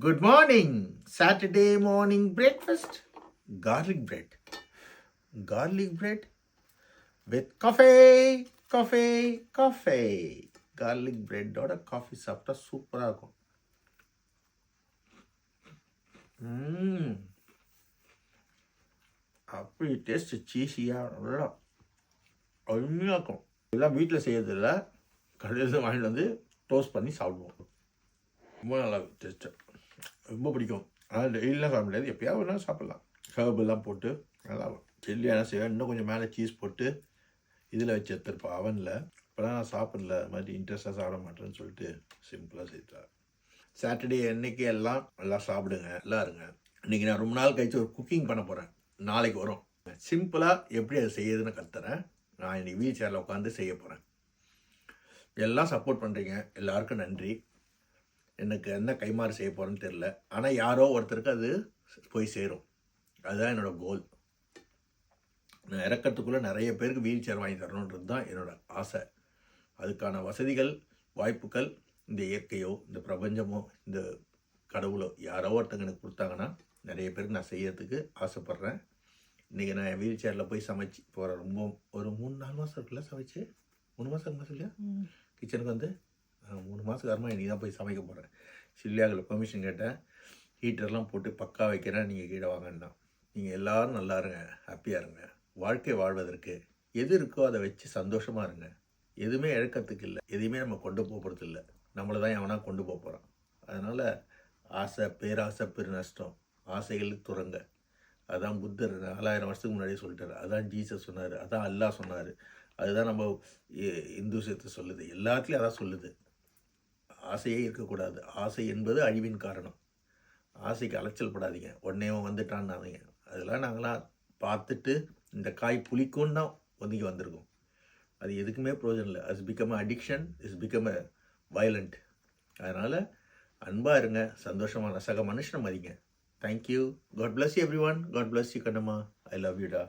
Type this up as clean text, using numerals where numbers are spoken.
Good morning. Saturday morning breakfast. Garlic bread. Garlic bread with coffee. Garlic bread ஓட coffee சாப்பிட்டா சூப்பராக இருக்கும். அப்படி டேஸ்ட் சீஸியாக நல்லா அருமையாக இருக்கும். இதெல்லாம் வீட்டில் செய்யறதில்ல, கடையில் வாங்கிட்டு வந்து டோஸ்ட் பண்ணி சாப்பிடுவோம். ரொம்ப நல்லா டேஸ்ட்டு, ரொம்ப பிடிக்கும். ஆனால் டெய்லிலாம் சாப்பிட முடியாது, எப்போயாவது வேணாலும் சாப்பிட்லாம். ஹர்பெல்லாம் போட்டு நல்லா சில்லி என்ன செய்வேன், இன்னும் கொஞ்சம் மேலே சீஸ் போட்டு இதில் வச்சு எடுத்துருப்பேன் அவனில். இப்போலாம் நான் சாப்பிடல, அது மாதிரி இன்ட்ரெஸ்டாக சாப்பிட மாட்டேன்னு சொல்லிட்டு சிம்பிளாக செய்தேன். சாட்டர்டே அன்னைக்கு எல்லாம் நல்லா சாப்பிடுங்க, நல்லா இருங்க. இன்றைக்கி நான் ரொம்ப நாள் கழிச்சு ஒரு குக்கிங் பண்ண போகிறேன், நாளைக்கு வரும். சிம்பிளாக எப்படி அதை செய்யுதுன்னு கற்றுறேன். நான் இன்னைக்கு வீல் சேரில் உட்காந்து செய்ய போகிறேன். எல்லாம் சப்போர்ட் பண்ணுறீங்க, எல்லாருக்கும் நன்றி. எனக்கு என்ன கைமாறு செய்ய போகிறேன்னு தெரில, ஆனால் யாரோ ஒருத்தருக்கு அது போய் சேரும். அதுதான் என்னோடய கோல். நான் இறக்கிறதுக்குள்ளே நிறைய பேருக்கு வீல் சேர் வாங்கி தரணுன்றது தான் என்னோடய ஆசை. அதுக்கான வசதிகள், வாய்ப்புகள் இந்த இயற்கையோ, இந்த பிரபஞ்சமோ, இந்த கடவுளோ யாரோ ஒருத்தங்க எனக்கு கொடுத்தாங்கன்னா நிறைய பேருக்கு நான் செய்யறதுக்கு ஆசைப்பட்றேன். இன்றைக்கி நான் என் வீல் சேரில் போய் சமைச்சு போகிறேன். ரொம்ப ஒரு 3-4 மாதம் இருக்குல்ல சமைச்சு, 3 மாதம் இருக்குமா இல்லையா கிச்சனுக்கு வந்து 3 மாதத்துக்கு அப்புறமா இன்றைக்கி தான் போய் சமைக்க போகிறேன். சில்லியாவில் பெர்மிஷன் கேட்டேன், ஹீட்டர்லாம் போட்டு பக்கா வைக்கிறேன், நீங்கள் கீழே வாங்கன்னா. நீங்கள் எல்லோரும் நல்லா இருங்க, ஹாப்பியாக இருங்க. வாழ்க்கை வாழ்வதற்கு எது இருக்கோ அதை வச்சு சந்தோஷமாக இருங்க. எதுவுமே இழக்கிறதுக்கு இல்லை, எதையுமே நம்ம கொண்டு போகிறது இல்லை, நம்மளை தான் எவனா கொண்டு போக போகிறோம். அதனால் ஆசை, பேராசை, பெருநஷ்டம், ஆசைகளுக்கு துறங்க. அதுதான் புத்தர் 4000 வருஷத்துக்கு முன்னாடியே சொல்லிட்டார். அதுதான் ஜீசஸ் சொன்னார், அதான் அல்லாஹ் சொன்னார், அதுதான் நம்ம இந்துசத்தை சொல்லுது, எல்லாத்துலேயும் அதான் சொல்லுது. ஆசையே இருக்கக்கூடாது. ஆசை என்பது அழிவின் காரணம். ஆசைக்கு அலைச்சல் படாதீங்க, உடனே வந்துட்டான்னாதீங்க. அதெல்லாம் நாங்களாம் பார்த்துட்டு இந்த காய் புளிக்கும் தான் ஒதுங்கி வந்திருக்கோம். அது எதுக்குமே பிரயோஜனம் இல்லை. அது become addiction, is become a violent. அதனால் அன்பாக இருங்க, சந்தோஷமான சக மனுஷனை மதிங்க. Thank you. God bless you everyone. God bless you Kannamma. I love you டா.